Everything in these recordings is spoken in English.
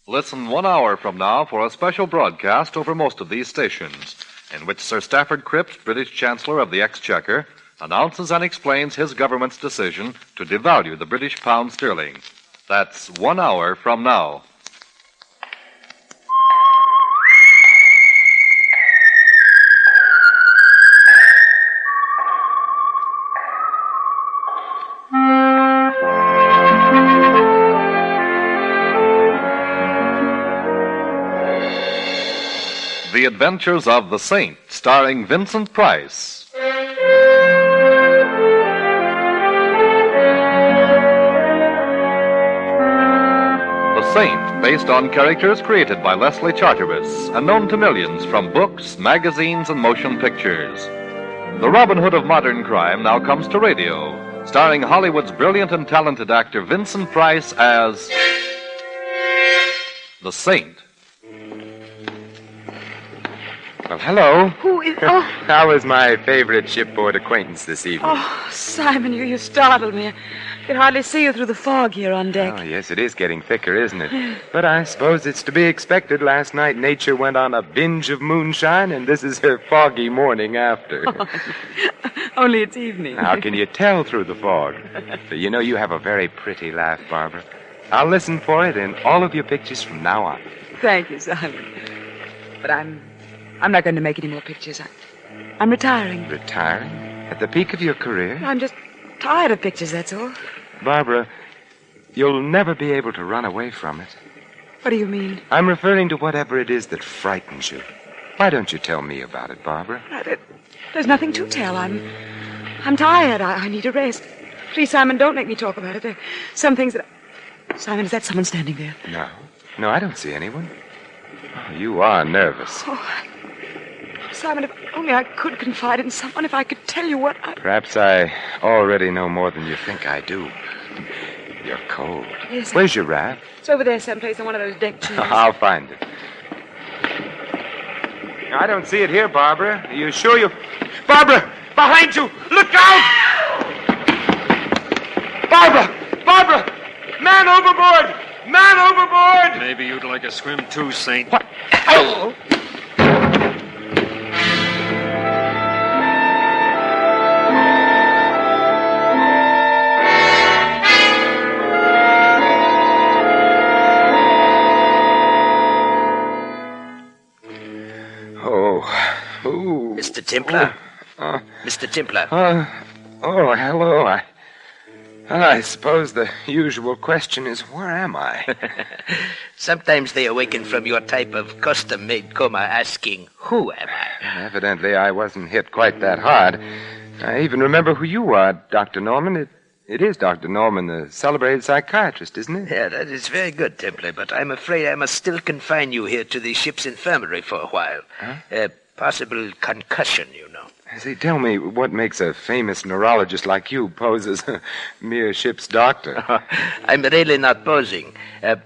Listen 1 hour from now for a special broadcast over most of these stations, in which Sir Stafford Cripps, British Chancellor of the Exchequer, announces and explains his government's decision to devalue the British pound sterling. That's 1 hour from now. The Adventures of the Saint, starring Vincent Price. The Saint, based on characters created by Leslie Charteris and known to millions from books, magazines, and motion pictures. The Robin Hood of modern crime now comes to radio, starring Hollywood's brilliant and talented actor Vincent Price as the Saint. Well, hello. Who is... Oh, How is my favorite shipboard acquaintance this evening? oh, Simon, you startled me. I could hardly see you through the fog here on deck. Oh, yes, it is getting thicker, isn't it? But I suppose it's to be expected. Last night, nature went on a binge of moonshine, and this is her foggy morning after. Only it's evening. How can you tell through the fog? But you know, you have a very pretty laugh, Barbara. I'll listen for it in all of your pictures from now on. Thank you, Simon. But I'm not going to make any more pictures. I'm retiring. Retiring? At the peak of your career? I'm just tired of pictures, that's all. Barbara, you'll never be able to run away from it. What do you mean? I'm referring to whatever it is that frightens you. Why don't you tell me about it, Barbara? There's nothing to tell. I'm tired. I need a rest. Please, Simon, don't make me talk about it. There are some things that... Simon, is that someone standing there? No, I don't see anyone. Oh, you are nervous. Oh, Simon, if only I could confide in someone, if I could tell you what I... Perhaps I already know more than you think I do. You're cold. Yes. Where's your wrap? It's over there someplace on one of those deck chairs. I'll find it. I don't see it here, Barbara. Are you sure you... Barbara! Behind you! Look out! Barbara! Man overboard! Man overboard! Maybe you'd like a swim too, Saint. What? Oh! Mr. Templar? Mr. Templar? Hello. I suppose the usual question is, where am I? Sometimes they awaken from your type of custom-made coma asking, who am I? Evidently, I wasn't hit quite that hard. I even remember who you are, Dr. Norman. It is Dr. Norman, the celebrated psychiatrist, isn't it? Yeah, that is very good, Templar, but I'm afraid I must still confine you here to the ship's infirmary for a while. Huh? Possible concussion, you know. Say, tell me, what makes a famous neurologist like you pose as a mere ship's doctor? I'm really not posing.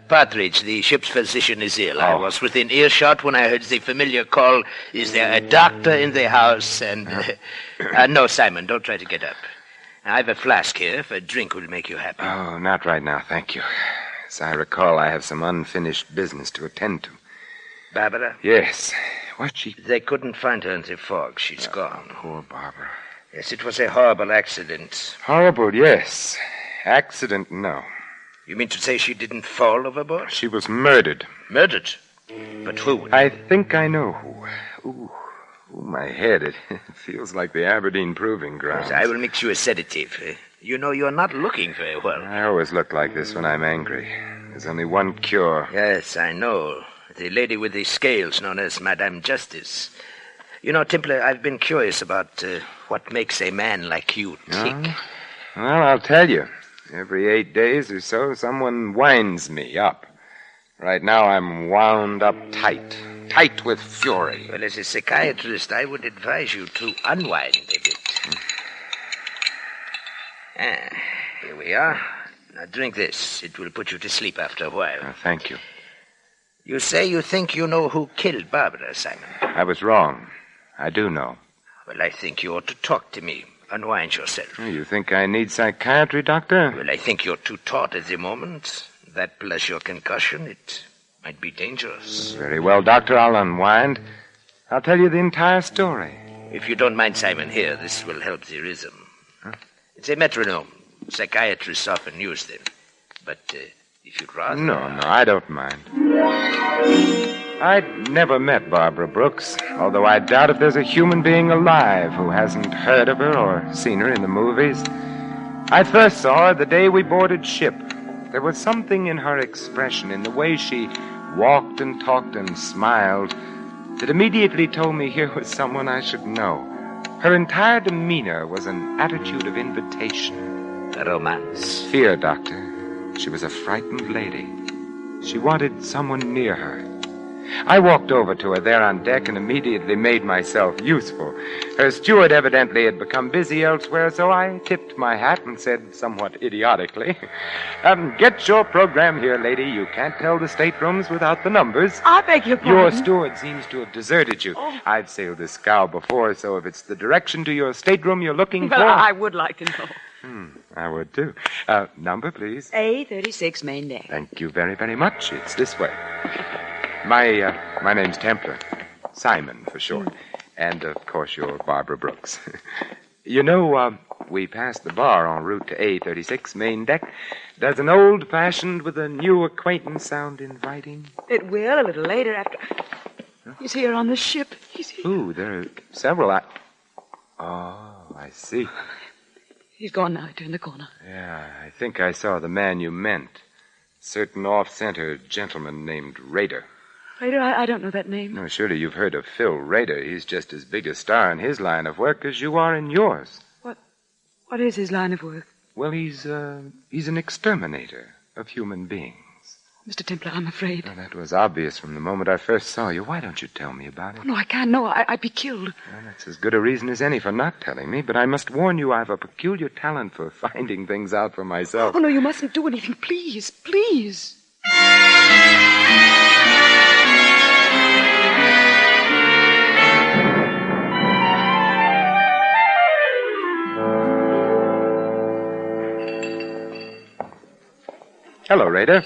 Partridge, the ship's physician, is ill. I was within earshot when I heard the familiar call, "Is there a doctor in the house?" And, no, Simon, don't try to get up. I have a flask here if a drink will make you happy. Oh, not right now, thank you. As I recall, I have some unfinished business to attend to. Barbara? Yes. What, she... They couldn't find her in the fog. She's gone. Poor Barbara. Yes, it was a horrible accident. Horrible, yes. Accident, no. You mean to say she didn't fall overboard? She was murdered. Murdered? But who? I think I know who. Ooh, my head. It feels like the Aberdeen Proving Grounds. I will mix you a sedative. You know, you're not looking very well. I always look like this when I'm angry. There's only one cure. Yes, I know. The lady with the scales known as Madame Justice. You know, Templar, I've been curious about what makes a man like you tick. Well, I'll tell you. Every 8 days or so, someone winds me up. Right now, I'm wound up tight. Tight with fury. Well, as a psychiatrist, I would advise you to unwind a bit. Here we are. Now, drink this. It will put you to sleep after a while. Thank you. You say you think you know who killed Barbara, Simon. I was wrong. I do know. Well, I think you ought to talk to me. Unwind yourself. You think I need psychiatry, Doctor? Well, I think you're too taut at the moment. That plus your concussion, it Might be dangerous. Very well, Doctor, I'll unwind. I'll tell you the entire story. If you don't mind, Simon, here, this will help the rhythm. Huh? It's a metronome. Psychiatrists often use them. But if you'd rather... No, I don't mind. I'd never met Barbara Brooks, although I doubt if there's a human being alive who hasn't heard of her or seen her in the movies. I first saw her the day we boarded ship. There was something in her expression, in the way she walked and talked and smiled, that immediately told me here was someone I should know. Her entire demeanor was an attitude of invitation. A romance. Fear, Doctor. She was a frightened lady. She wanted someone near her. I walked over to her there on deck and immediately made myself useful. Her steward evidently had become busy elsewhere, so I tipped my hat and said somewhat idiotically, "Get your program here, lady. You can't tell the staterooms without the numbers." I beg your pardon. Your steward seems to have deserted you. Oh. I've sailed this scow before, so if it's the direction to your stateroom you're looking Well, for... I would like to know. I would, too. Number, please. A36 main deck. Thank you very, very much. It's this way. My name's Templar. Simon, for short. And, of course, you're Barbara Brooks. You know, we passed the bar en route to A36 main deck. Does an old-fashioned with a new acquaintance sound inviting? It will a little later after... He's here on the ship. He's here. Ooh, there are several... Oh, I see. He's gone now. He turned the corner. Yeah, I think I saw the man you meant. Certain off-center gentleman named Rader. Rader, I don't know that name. No, surely you've heard of Phil Rader. He's just as big a star in his line of work as you are in yours. What is his line of work? Well, he's an exterminator of human beings. Mr. Templar, I'm afraid. Well, that was obvious from the moment I first saw you. Why don't you tell me about it? Oh, no, I can't. No, I'd be killed. Well, that's as good a reason as any for not telling me, but I must warn you I've a peculiar talent for finding things out for myself. Oh, no, you mustn't do anything. Please, please. Hello, Rader.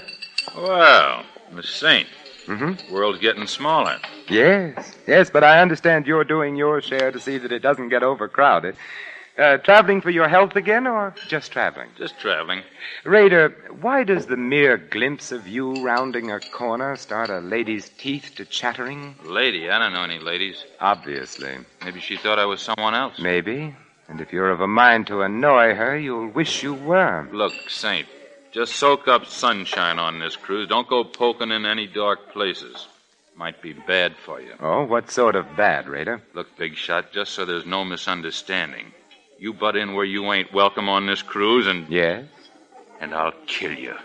Well, Miss Saint. Mm-hmm. World's getting smaller. Yes, but I understand you're doing your share to see that it doesn't get overcrowded. Traveling for your health again, or just traveling? Just traveling. Rader, why does the mere glimpse of you rounding a corner start a lady's teeth to chattering? Lady? I don't know any ladies. Obviously. Maybe she thought I was someone else. Maybe. And if you're of a mind to annoy her, you'll wish you were. Look, Saint, just soak up sunshine on this cruise. Don't go poking in any dark places. Might be bad for you. Oh, what sort of bad, Rader? Look, Big Shot, just so there's no misunderstanding. You butt in where you ain't welcome on this cruise and... Yes? And I'll kill you.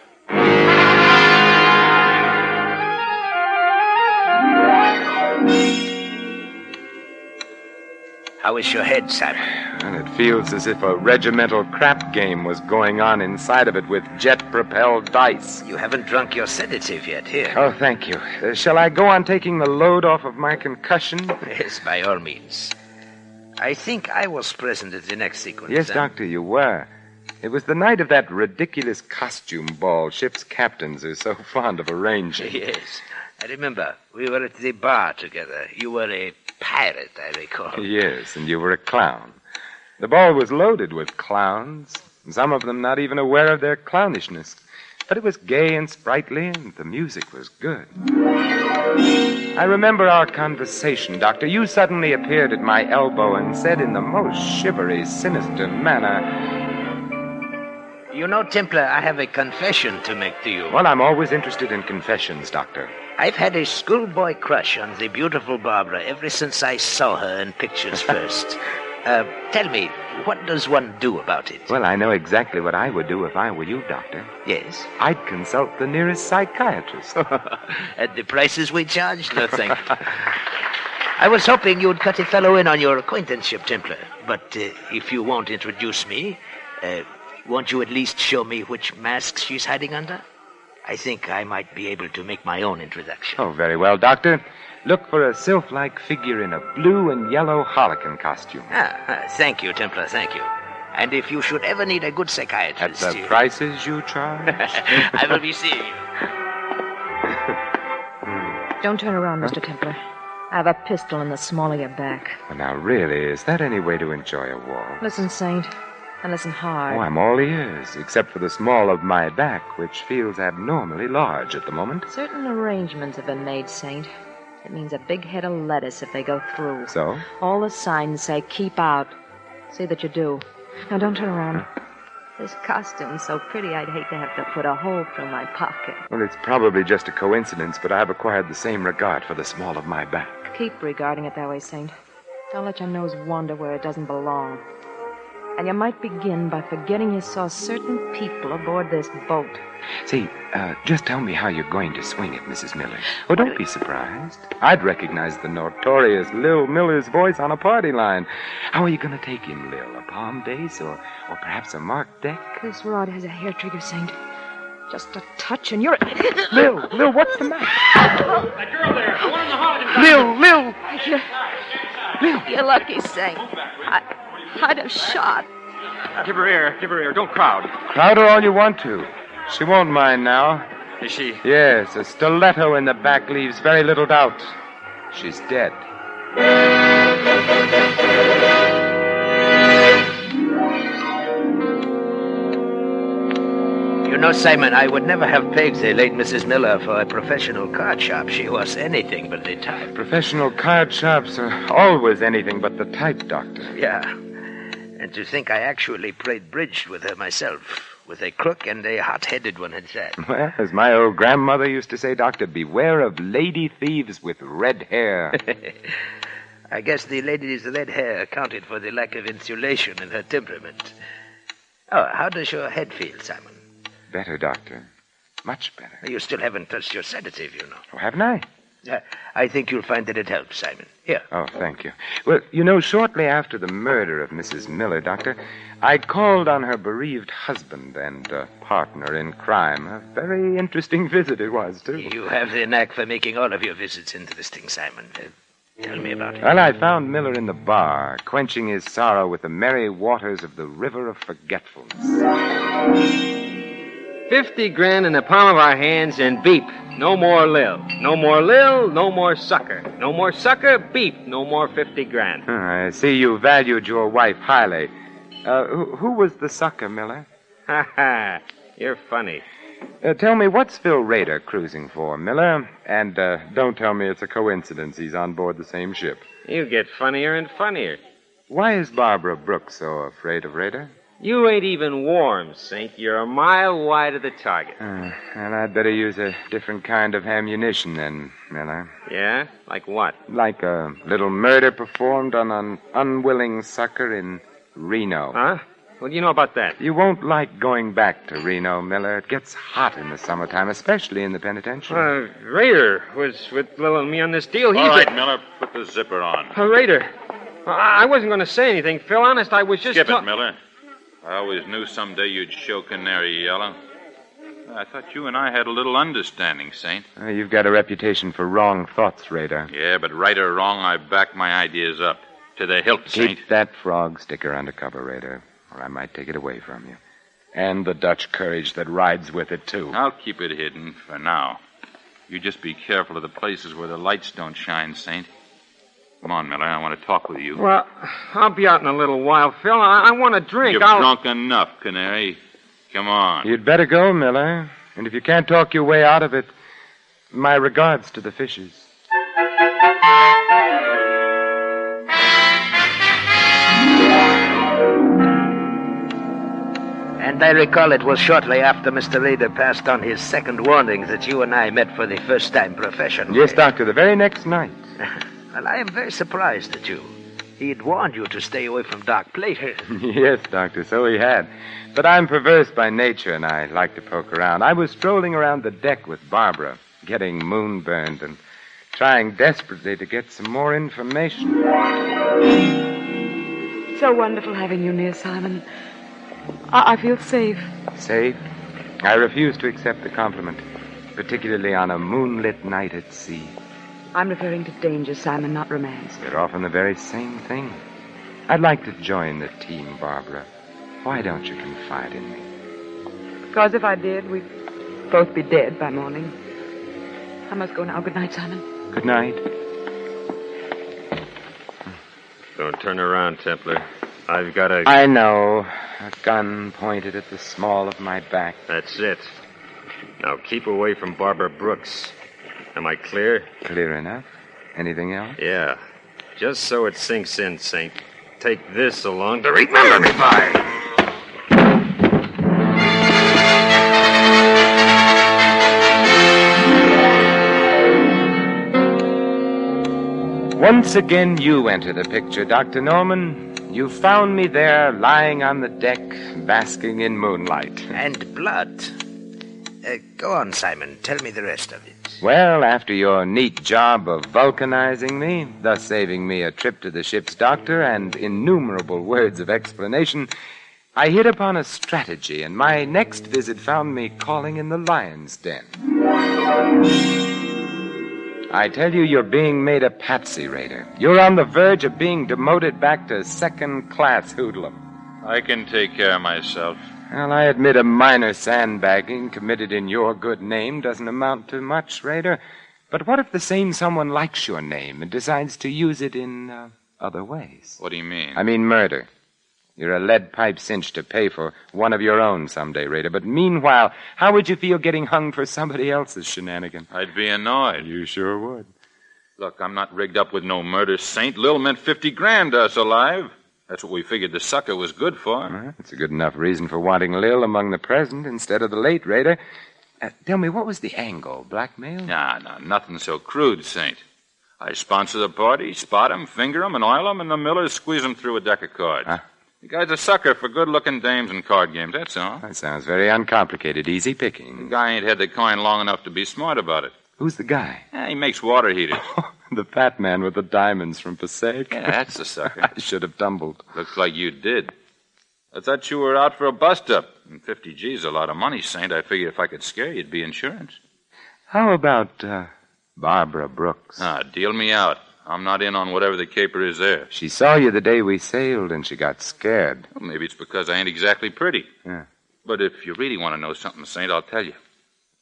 How is your head, Simon? And it feels as if a regimental crap game was going on inside of it with jet-propelled dice. You haven't drunk your sedative yet, here. Oh, thank you. Shall I go on taking the load off of my concussion? Yes, by all means. I think I was present at the next sequence. Yes, Doctor, you were. It was the night of that ridiculous costume ball ship's captains are so fond of arranging. Yes, I remember. We were at the bar together. You were a pirate, I recall. Yes, and you were a clown. The ball was loaded with clowns, some of them not even aware of their clownishness. But it was gay and sprightly, and the music was good. I remember our conversation, Doctor. You suddenly appeared at my elbow and said in the most shivery, sinister manner... You know, Templar, I have a confession to make to you. Well, I'm always interested in confessions, Doctor. I've had a schoolboy crush on the beautiful Barbara ever since I saw her in pictures first. Tell me, what does one do about it? Well, I know exactly what I would do if I were you, Doctor. Yes? I'd consult the nearest psychiatrist. At the prices we charge? No, thank you. I was hoping you'd cut a fellow in on your acquaintanceship, Templar. But if you won't introduce me, won't you at least show me which mask she's hiding under? I think I might be able to make my own introduction. Oh, very well, Doctor. Look for a sylph-like figure in a blue and yellow harlequin costume. Thank you, Templar, thank you. And if you should ever need a good psychiatrist... At the prices you charge? I will be seeing you. Don't turn around, Mr. Templar. I have a pistol in the small of your back. Well, now, really, is that any way to enjoy a waltz? Listen, Saint, and listen hard. Oh, I'm all ears, except for the small of my back, which feels abnormally large at the moment. Certain arrangements have been made, Saint. It means a big head of lettuce if they go through. So? All the signs say keep out. See that you do. Now, don't turn around. This costume's so pretty, I'd hate to have to put a hole through my pocket. Well, it's probably just a coincidence, but I've acquired the same regard for the small of my back. Keep regarding it that way, Saint. Don't let your nose wander where it doesn't belong. And you might begin by forgetting you saw certain people aboard this boat. See, just tell me how you're going to swing it, Mrs. Miller. Oh, don't be surprised. I'd recognize the notorious Lil Miller's voice on a party line. How are you going to take him, Lil? A palm base or perhaps a marked deck? This rod has a hair trigger, Saint. Just a touch and you're... Lil, what's the matter? That girl there, the one in the holiday. Lil! You're lucky, Saint. I'd have shot. Give her ear. Don't crowd. Crowd her all you want to. She won't mind now. Is she? Yes, a stiletto in the back leaves very little doubt. She's dead. You know, Simon, I would never have pegged the late Mrs. Miller for a professional card sharp. She was anything but the type. Professional card sharps are always anything but the type, Doctor. Yeah. And to think I actually played bridge with her myself. With a crook and a hot-headed one at that. Well, as my old grandmother used to say, Doctor, beware of lady thieves with red hair. I guess the lady's red hair accounted for the lack of insulation in her temperament. Oh, how does your head feel, Simon? Better, Doctor. Much better. You still haven't touched your sedative, you know. Oh, haven't I? I think you'll find that it helps, Simon. Here. Oh, thank you. Well, you know, shortly after the murder of Mrs. Miller, Doctor, I called on her bereaved husband and partner in crime. A very interesting visit it was, too. You have the knack for making all of your visits interesting, Simon. Tell me about it. Well, I found Miller in the bar, quenching his sorrow with the merry waters of the River of Forgetfulness. 50 grand in the palm of our hands and beep. No more Lil. No more Lil, no more sucker. No more sucker, beep. No more 50 grand. I see you valued your wife highly. Who was the sucker, Miller? Ha ha. You're funny. Tell me, what's Phil Rader cruising for, Miller? And don't tell me it's a coincidence he's on board the same ship. You get funnier and funnier. Why is Barbara Brooks so afraid of Rader? You ain't even warm, Saint. You're a mile wide of the target. Well, I'd better use a different kind of ammunition then, Miller. Yeah? Like what? Like a little murder performed on an unwilling sucker in Reno. Huh? What do you know about that? You won't like going back to Reno, Miller. It gets hot in the summertime, especially in the penitentiary. Rader was with Lil and me on this deal. All right, Miller, put the zipper on. Rader. I wasn't going to say anything, Phil. Honest, I was just... Skip it, Miller. I always knew someday you'd show Canary Yellow. I thought you and I had a little understanding, Saint. You've got a reputation for wrong thoughts, Rader. Yeah, but right or wrong, I back my ideas up. To the hilt, Saint. Keep that frog sticker under cover, Rader, or I might take it away from you. And the Dutch courage that rides with it, too. I'll keep it hidden for now. You just be careful of the places where the lights don't shine, Saint. Come on, Miller. I want to talk with you. Well, I'll be out in a little while, Phil. I want to drink. You've drunk enough, Canary. Come on. You'd better go, Miller. And if you can't talk your way out of it, my regards to the fishes. And I recall it was shortly after Mr. Rader passed on his second warning that you and I met for the first time professionally. Yes, Doctor, the very next night. Well, I am very surprised at you. He'd warned you to stay away from dark places. Yes, Doctor, so he had. But I'm perverse by nature, and I like to poke around. I was strolling around the deck with Barbara, getting moonburned and trying desperately to get some more information. So wonderful having you near, Simon. I feel safe. Safe? I refuse to accept the compliment, particularly on a moonlit night at sea. I'm referring to danger, Simon, not romance. They're often the very same thing. I'd like to join the team, Barbara. Why don't you confide in me? Because if I did, we'd both be dead by morning. I must go now. Good night, Simon. Good night. Don't turn around, Templar. I've got a... I know. A gun pointed at the small of my back. That's it. Now keep away from Barbara Brooks. Am I clear? Clear enough. Anything else? Yeah. Just so it sinks in, Saint. Take this along to remember me by. Once again, you enter the picture, Dr. Norman. You found me there, lying on the deck, basking in moonlight. And blood. Go on, Simon. Tell me the rest of it. Well, after your neat job of vulcanizing me, thus saving me a trip to the ship's doctor and innumerable words of explanation, I hit upon a strategy, and my next visit found me calling in the lion's den. I tell you, you're being made a patsy raider. You're on the verge of being demoted back to second-class hoodlum. I can take care of myself. Well, I admit a minor sandbagging committed in your good name doesn't amount to much, Raider. But what if the same someone likes your name and decides to use it in other ways? What do you mean? I mean murder. You're a lead pipe cinch to pay for one of your own someday, Raider. But meanwhile, how would you feel getting hung for somebody else's shenanigan? I'd be annoyed. You sure would. Look, I'm not rigged up with no murder, Saint. Lil meant 50 grand to us alive. That's what we figured the sucker was good for. Well, that's a good enough reason for wanting Lil among the present instead of the late, Raider. Tell me, what was the angle? Blackmail? Nah, nothing so crude, Saint. I sponsor the party, spot him, finger him, and oil him, and the Millers squeeze him through a deck of cards. Huh? The guy's a sucker for good-looking dames and card games, that's all. That sounds very uncomplicated. Easy picking. The guy ain't had the coin long enough to be smart about it. Who's the guy? He makes water heaters. The fat man with the diamonds from Passaic? Yeah, that's the sucker. I should have tumbled. Looks like you did. I thought you were out for a bust-up. And 50 G's a lot of money, Saint. I figured if I could scare you, it'd be insurance. How about Barbara Brooks? Deal me out. I'm not in on whatever the caper is there. She saw you the day we sailed, and she got scared. Well, maybe it's because I ain't exactly pretty. Yeah. But if you really want to know something, Saint, I'll tell you.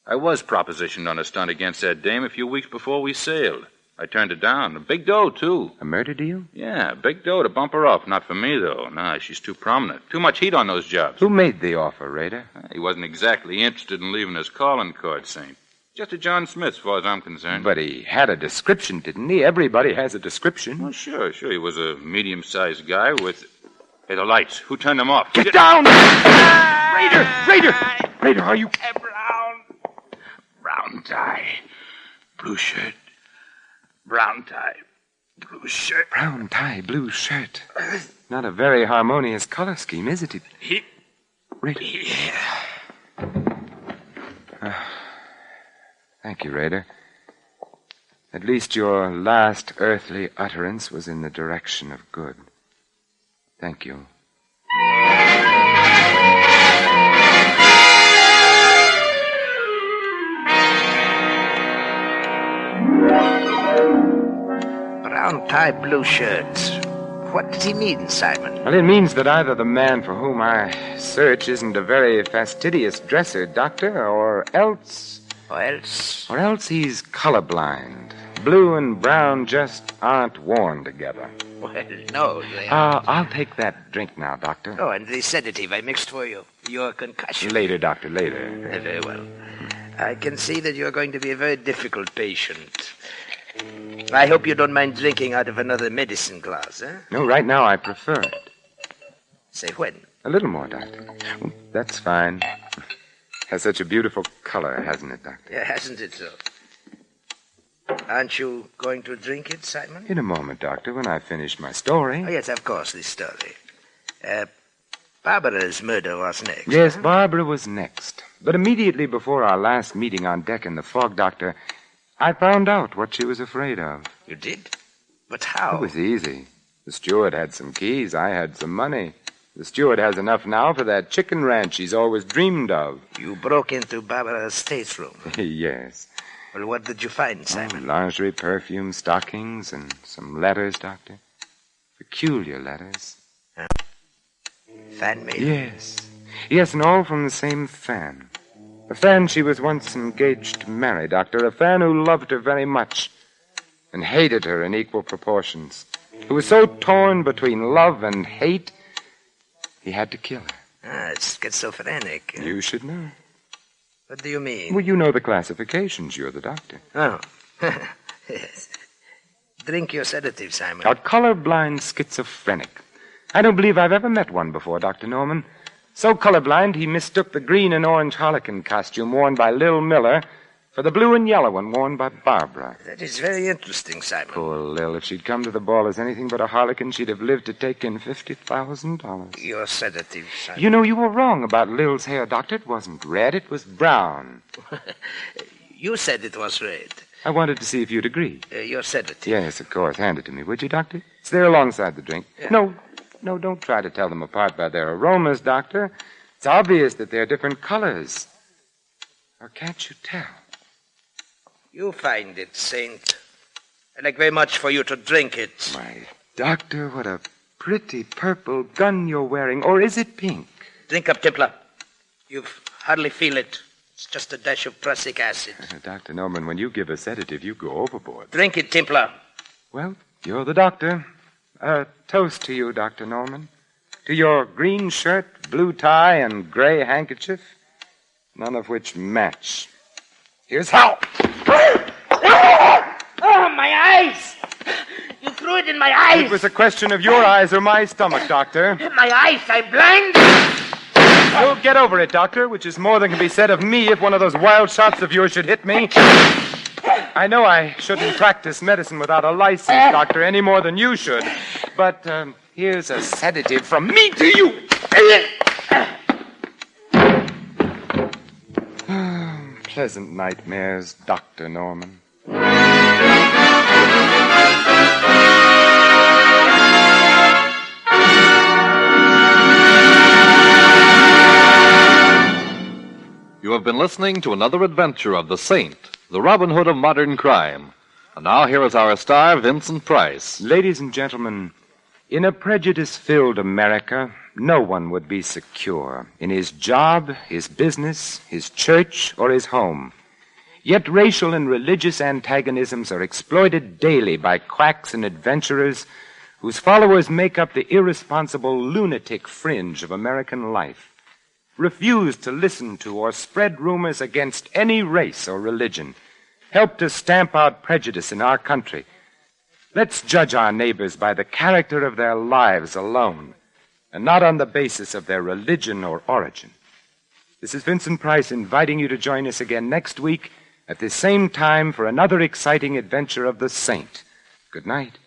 I was propositioned on a stunt against that dame a few weeks before we sailed. I turned it down. A big dough, too. A murder deal? Yeah, big dough to bump her off. Not for me, though. Nah, she's too prominent. Too much heat on those jobs. Who made the offer, Raider? He wasn't exactly interested in leaving his calling card, Saint. Just a John Smith, as far as I'm concerned. But he had a description, didn't he? Everybody has a description. Well, sure. He was a medium-sized guy with... Hey, the lights. Who turned them off? Get down! Raider, are you... Brown tie, blue shirt. Brown tie, blue shirt. Brown tie, blue shirt. Not a very harmonious color scheme, is it? Raider. Thank you, Raider. At least your last earthly utterance was in the direction of good. Thank you. Brown tie, blue shirt. What does he mean, Simon? Well, it means that either the man for whom I search isn't a very fastidious dresser, Doctor, or else he's colorblind. Blue and brown just aren't worn together. Well, no, they are. I'll take that drink now, Doctor. Oh, and the sedative I mixed for you. Your concussion. Later, Doctor, later. Very well. I can see that you're going to be a very difficult patient. I hope you don't mind drinking out of another medicine glass, eh? No, right now I prefer it. Say when? A little more, Doctor. Well, that's fine. Has such a beautiful color, hasn't it, Doctor? Yeah, hasn't it so? Aren't you going to drink it, Simon? In a moment, Doctor, when I've finished my story. Oh, yes, of course, this story. Barbara's murder was next. Yes, Barbara was next. But immediately before our last meeting on deck in the fog, Doctor, I found out what she was afraid of. You did? But how? It was easy. The steward had some keys. I had some money. The steward has enough now for that chicken ranch he's always dreamed of. You broke into Barbara's stateroom. Yes. Well, what did you find, Simon? Lingerie, perfume, stockings, and some letters, Doctor. Peculiar letters. Fan mail? Yes. Yes, and all from the same fan. A fan she was once engaged to marry, Doctor. A fan who loved her very much and hated her in equal proportions. Who was so torn between love and hate, he had to kill her. Ah, it's schizophrenic. You should know. What do you mean? Well, you know the classifications. You're the doctor. Oh. Yes. Drink your sedative, Simon. A colorblind schizophrenic. I don't believe I've ever met one before, Dr. Norman. So colorblind, he mistook the green and orange harlequin costume worn by Lil Miller for the blue and yellow one worn by Barbara. That is very interesting, Simon. Poor Lil. If she'd come to the ball as anything but a harlequin, she'd have lived to take in $50,000. Your sedative, Simon. You know, you were wrong about Lil's hair, Doctor. It wasn't red, it was brown. You said it was red. I wanted to see if you'd agree. Your sedative. Yes, of course. Hand it to me, would you, Doctor? It's there alongside the drink. Yeah. No, don't try to tell them apart by their aromas, Doctor. It's obvious that they're different colors. Or can't you tell? You find it, Saint. I'd like very much for you to drink it. Why, Doctor, what a pretty purple gun you're wearing. Or is it pink? Drink up, Templar. You hardly feel it. It's just a dash of prussic acid. Dr. Norman, when you give a sedative, you go overboard. Drink it, Templar. Well, you're the doctor. A toast to you, Dr. Norman. To your green shirt, blue tie, and gray handkerchief, none of which match. Here's how. Oh, my eyes! You threw it in my eyes! It was a question of your eyes or my stomach, Doctor. My eyes, I'm blind! You'll get over it, Doctor, which is more than can be said of me if one of those wild shots of yours should hit me. I know I shouldn't practice medicine without a license, Doctor, any more than you should. But here's a sedative from me to you. Pleasant nightmares, Dr. Norman. You have been listening to another adventure of the Saint, the Robin Hood of modern crime. And now here is our star, Vincent Price. Ladies and gentlemen, in a prejudice-filled America, no one would be secure in his job, his business, his church, or his home. Yet racial and religious antagonisms are exploited daily by quacks and adventurers whose followers make up the irresponsible lunatic fringe of American life. Refuse to listen to or spread rumors against any race or religion. Help to stamp out prejudice in our country. Let's judge our neighbors by the character of their lives alone, and not on the basis of their religion or origin. This is Vincent Price inviting you to join us again next week at the same time for another exciting adventure of the Saint. Good night.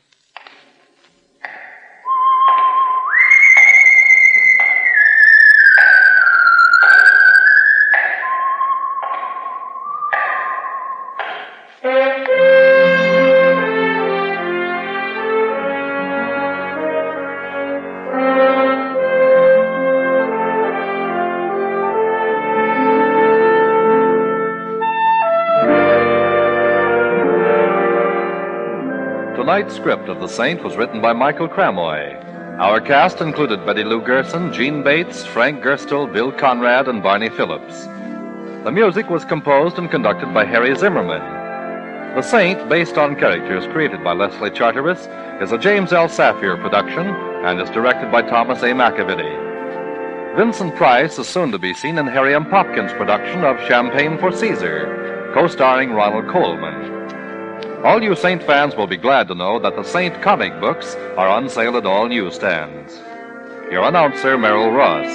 Tonight's script of The Saint was written by Michael Cramoy. Our cast included Betty Lou Gerson, Gene Bates, Frank Gerstle, Bill Conrad, and Barney Phillips. The music was composed and conducted by Harry Zimmerman. The Saint, based on characters created by Leslie Charteris, is a James L. Safier production and is directed by Thomas A. McAvity. Vincent Price is soon to be seen in Harry M. Popkins' production of Champagne for Caesar, co-starring Ronald Coleman. All you Saint fans will be glad to know that the Saint comic books are on sale at all newsstands. Your announcer, Merrill Ross.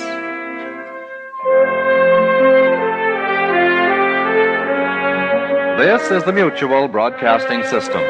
This is the Mutual Broadcasting System.